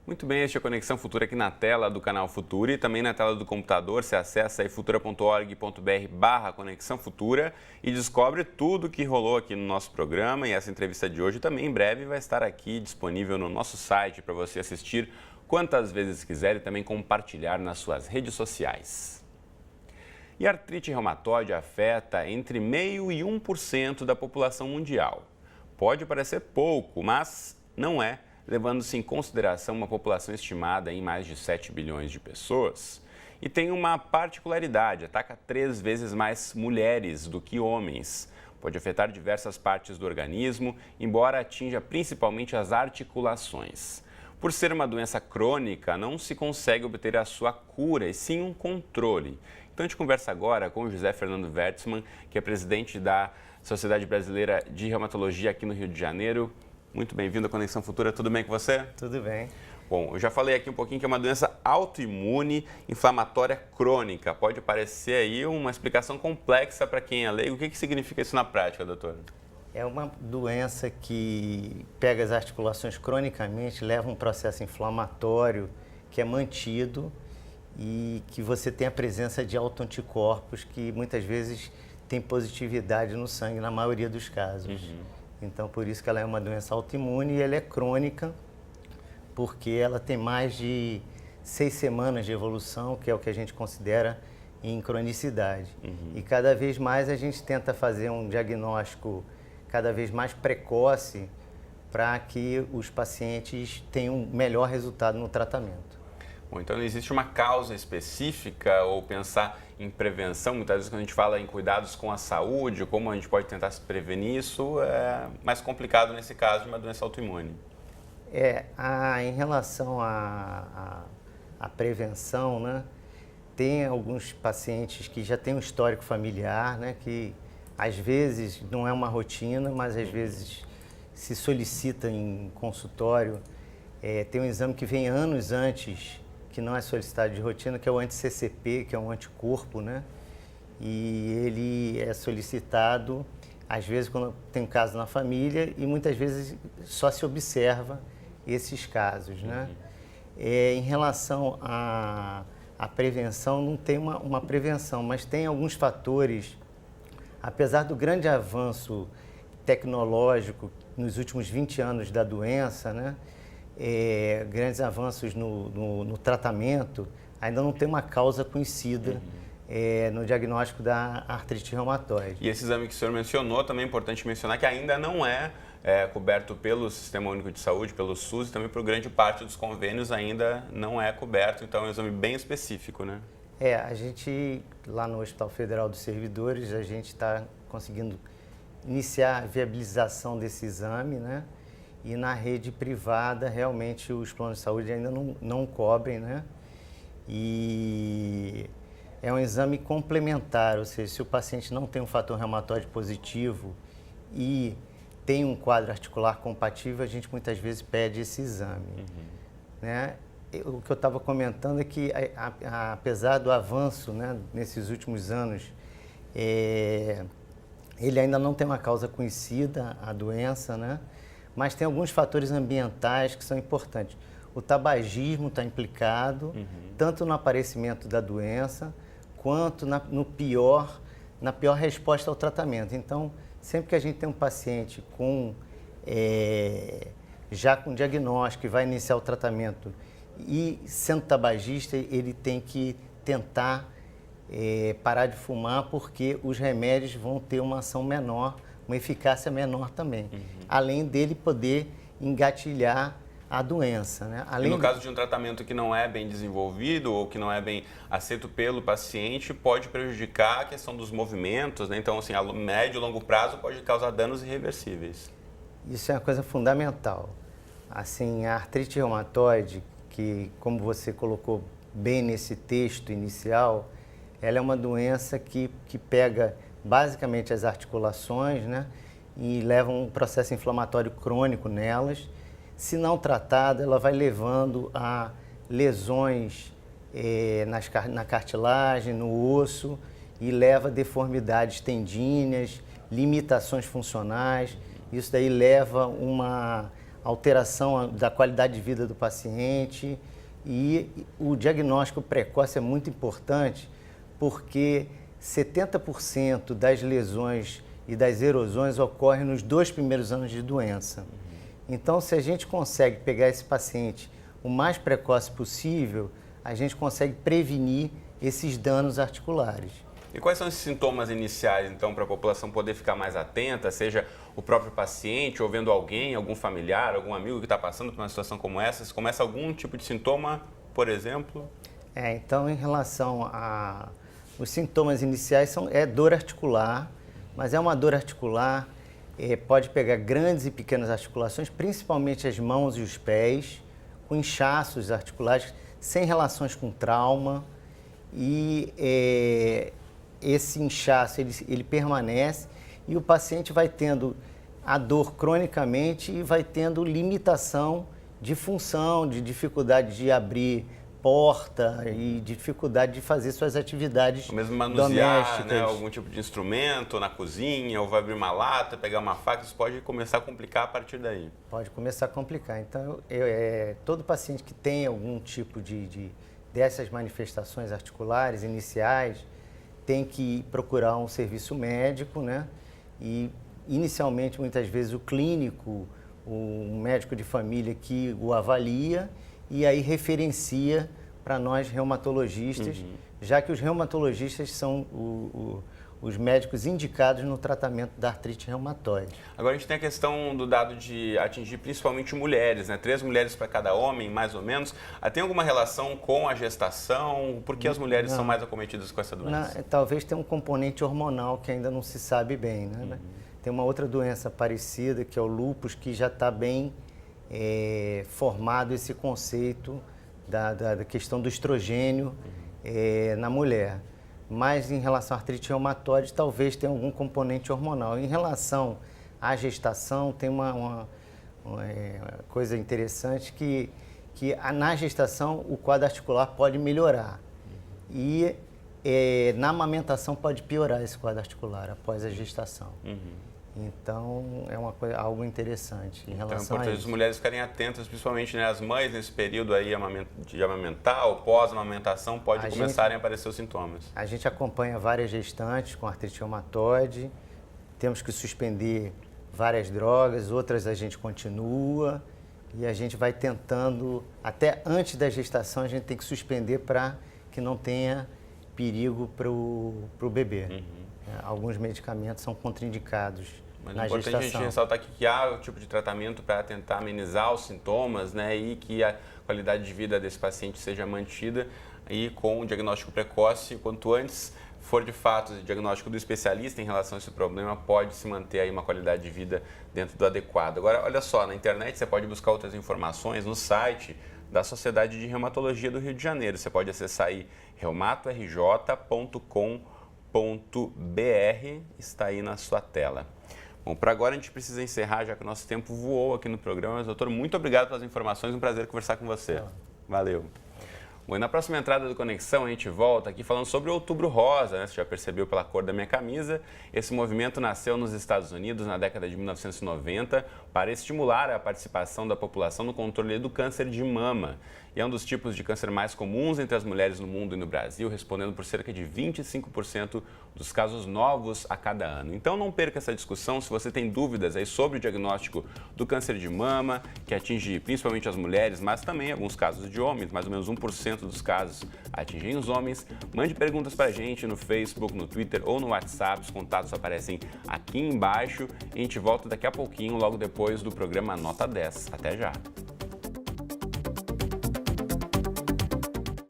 Muito bem, este é a Conexão Futura aqui na tela do canal Futura e também na tela do computador. Você acessa aí futura.org.br/Conexão Futura e descobre tudo o que rolou aqui no nosso programa. E essa entrevista de hoje também em breve vai estar aqui disponível no nosso site para você assistir quantas vezes quiser e também compartilhar nas suas redes sociais. E a artrite reumatoide afeta entre 0,5% e 1% da população mundial. Pode parecer pouco, mas não é, levando-se em consideração uma população estimada em mais de 7 bilhões de pessoas. E tem uma particularidade, ataca 3 vezes mais mulheres do que homens. Pode afetar diversas partes do organismo, embora atinja principalmente as articulações. Por ser uma doença crônica, não se consegue obter a sua cura, e sim um controle. Então a gente conversa agora com o José Fernando Wertzmann, que é presidente da Sociedade Brasileira de Reumatologia aqui no Rio de Janeiro. Muito bem-vindo à Conexão Futura, tudo bem com você? Tudo bem. Bom, eu já falei aqui um pouquinho que é uma doença autoimune inflamatória crônica. Pode parecer aí uma explicação complexa para quem é leigo. O que significa isso na prática, doutor? É uma doença que pega as articulações cronicamente, leva um processo inflamatório que é mantido e que você tem a presença de autoanticorpos que muitas vezes tem positividade no sangue, na maioria dos casos. Então, por isso que ela é uma doença autoimune e ela é crônica, porque ela tem mais de 6 semanas de evolução, que é o que a gente considera em cronicidade. E cada vez mais a gente tenta fazer um diagnóstico cada vez mais precoce para que os pacientes tenham um melhor resultado no tratamento. Bom, então não existe uma causa específica ou pensar em prevenção? Muitas vezes quando a gente fala em cuidados com a saúde, como a gente pode tentar se prevenir, isso é mais complicado nesse caso de uma doença autoimune. Em relação à prevenção, né, tem alguns pacientes que já têm um histórico familiar, né, que às vezes não é uma rotina, mas às vezes se solicita em consultório. Tem um exame que vem anos antes, que não é solicitado de rotina, que é o anti-CCP, que é um anticorpo, né? E ele é solicitado, às vezes, quando tem um caso na família, e muitas vezes só se observa esses casos, né? Em relação à prevenção, não tem uma prevenção, mas tem alguns fatores, apesar do grande avanço tecnológico nos últimos 20 anos da doença, né? Grandes avanços no tratamento, ainda não tem uma causa conhecida no diagnóstico da artrite reumatoide. E esse exame que o senhor mencionou, também é importante mencionar que ainda não é coberto pelo Sistema Único de Saúde, pelo SUS, e também por grande parte dos convênios ainda não é coberto, então é um exame bem específico, né? A gente, lá no Hospital Federal dos Servidores, a gente está conseguindo iniciar a viabilização desse exame, né? E na rede privada, realmente, os planos de saúde ainda não cobrem, né? E é um exame complementar, ou seja, se o paciente não tem um fator reumatoide positivo e tem um quadro articular compatível, a gente muitas vezes pede esse exame, né? O que eu estava comentando é que, apesar do avanço, né, nesses últimos anos, ele ainda não tem uma causa conhecida, a doença, né? Mas tem alguns fatores ambientais que são importantes. O tabagismo está implicado, tanto no aparecimento da doença, quanto na pior resposta ao tratamento. Então, sempre que a gente tem um paciente já com diagnóstico e vai iniciar o tratamento e sendo tabagista, ele tem que tentar parar de fumar, porque os remédios vão ter uma ação menor, uma eficácia menor também, além dele poder engatilhar a doença, né? E no caso de um tratamento que não é bem desenvolvido ou que não é bem aceito pelo paciente, pode prejudicar a questão dos movimentos, né? Então, assim, a médio e longo prazo pode causar danos irreversíveis. Isso é uma coisa fundamental. Assim, a artrite reumatoide, que, como você colocou bem nesse texto inicial, ela é uma doença que pega basicamente as articulações, né, e leva um processo inflamatório crônico nelas. Se não tratada, ela vai levando a lesões na cartilagem, no osso, e leva a deformidades tendíneas, limitações funcionais. Isso daí leva alteração da qualidade de vida do paciente. E o diagnóstico precoce é muito importante porque 70% das lesões e das erosões ocorrem nos 2 primeiros anos de doença. Então, se a gente consegue pegar esse paciente o mais precoce possível, a gente consegue prevenir esses danos articulares. E quais são esses sintomas iniciais, então, para a população poder ficar mais atenta, seja o próprio paciente ou vendo alguém, algum familiar, algum amigo que está passando por uma situação como essa? Se começa algum tipo de sintoma, por exemplo? Então, em relação a... Os sintomas iniciais é dor articular, mas é uma dor articular, pode pegar grandes e pequenas articulações, principalmente as mãos e os pés, com inchaços articulares, sem relações com trauma. E esse inchaço ele permanece e o paciente vai tendo a dor cronicamente e vai tendo limitação de função, de dificuldade de abrir porta e dificuldade de fazer suas atividades ou mesmo manusear, domésticas. Né, algum tipo de instrumento na cozinha, ou vai abrir uma lata, pegar uma faca, isso pode começar a complicar a partir daí. Pode começar a complicar. Então, todo paciente que tem algum tipo dessas manifestações articulares iniciais tem que procurar um serviço médico, né? E inicialmente, muitas vezes, o clínico, o médico de família que o avalia e aí referencia para nós reumatologistas, já que os reumatologistas são os médicos indicados no tratamento da artrite reumatoide. Agora a gente tem a questão do dado de atingir principalmente mulheres, né? 3 mulheres para cada homem, mais ou menos. Tem alguma relação com a gestação? Por que as mulheres são mais acometidas com essa doença? Talvez tenha um componente hormonal que ainda não se sabe bem, né? Tem uma outra doença parecida, que é o lúpus, que já está bem formado esse conceito da questão do estrogênio na mulher. Mas em relação à artrite reumatoide, talvez tenha algum componente hormonal. Em relação à gestação, tem uma coisa interessante que na gestação o quadro articular pode melhorar. E na amamentação pode piorar esse quadro articular após a gestação. Então, é algo interessante em relação a isso. Então é importante as mulheres ficarem atentas, principalmente, né, as mães nesse período aí de amamentar ou pós-amamentação, começarem a aparecer os sintomas. A gente acompanha várias gestantes com artrite reumatoide, temos que suspender várias drogas, outras a gente continua e a gente vai tentando, até antes da gestação, a gente tem que suspender para que não tenha perigo para o bebê. Alguns medicamentos são contraindicados Mas na é importante gestação. a gente ressaltar que há o tipo de tratamento para tentar amenizar os sintomas, né, e que a qualidade de vida desse paciente seja mantida e com o diagnóstico precoce, quanto antes for de fato o diagnóstico do especialista em relação a esse problema, pode se manter aí uma qualidade de vida dentro do adequado. Agora, olha só, na internet você pode buscar outras informações no site da Sociedade de Reumatologia do Rio de Janeiro. Você pode acessar aí reumatorj.com.br, está aí na sua tela. Bom, para agora a gente precisa encerrar, já que o nosso tempo voou aqui no programa. Mas, doutor, muito obrigado pelas informações, um prazer conversar com você. Valeu. Bom, e na próxima entrada do Conexão a gente volta aqui falando sobre o Outubro Rosa, né? Você já percebeu pela cor da minha camisa. Esse movimento nasceu nos Estados Unidos na década de 1990 para estimular a participação da população no controle do câncer de mama. E é um dos tipos de câncer mais comuns entre as mulheres no mundo e no Brasil, respondendo por cerca de 25% dos casos novos a cada ano. Então não perca essa discussão. Se você tem dúvidas aí sobre o diagnóstico do câncer de mama, que atinge principalmente as mulheres, mas também alguns casos de homens, mais ou menos 1% dos casos atingem os homens, mande perguntas para a gente no Facebook, no Twitter ou no WhatsApp. Os contatos aparecem aqui embaixo e a gente volta daqui a pouquinho, logo depois do programa Nota 10. Até já!